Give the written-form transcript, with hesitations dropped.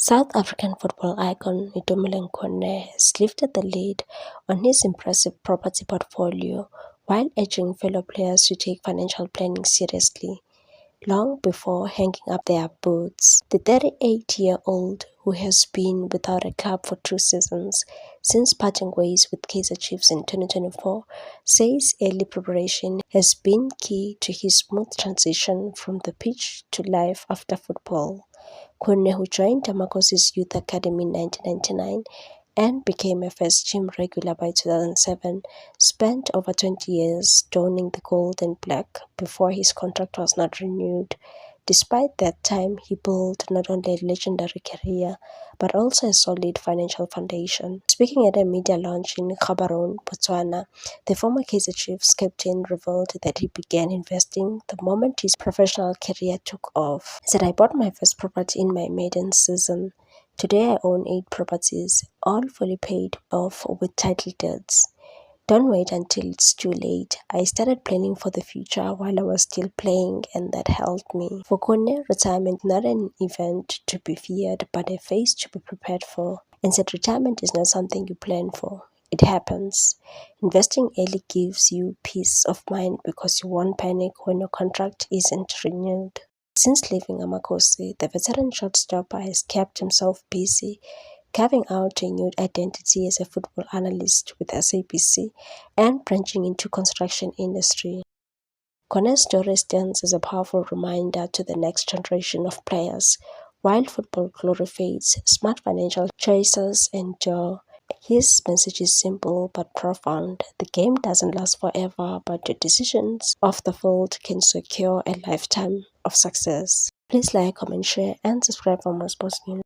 South African football icon Itumeleng Khune has lifted the lid on his impressive property portfolio while urging fellow players to take financial planning seriously, long before hanging up their boots. The 38-year-old, who has been without a club for 2 seasons since parting ways with Kaizer Chiefs in 2024, says early preparation has been key to his smooth transition from the pitch to life after football. Khune, who joined Damakosi's Youth Academy in 1999 and became a first-team regular by 2007, spent over 20 years donning the gold and black before his contract was not renewed. Despite that time, he built not only a legendary career, but also a solid financial foundation. Speaking at a media launch in Gaborone, Botswana, the former Kaizer Chiefs captain revealed that he began investing the moment his professional career took off. He said, "I bought my first property in my maiden season. Today I own 8 properties, all fully paid off with title deeds. Don't wait until it's too late. I started planning for the future while I was still playing, and that helped me." For Khune, retirement is not an event to be feared, but a phase to be prepared for. And said retirement is not something you plan for. It happens. Investing early gives you peace of mind because you won't panic when your contract isn't renewed. Since leaving Amakosi, the veteran shortstopper has kept himself busy, carving out a new identity as a football analyst with SABC and branching into construction industry. Khune's story stands as a powerful reminder to the next generation of players. While football glorifies smart financial choices and joy, his message is simple but profound. The game doesn't last forever, but your decisions off the field can secure a lifetime of success. Please like, comment, share, and subscribe for more sports news.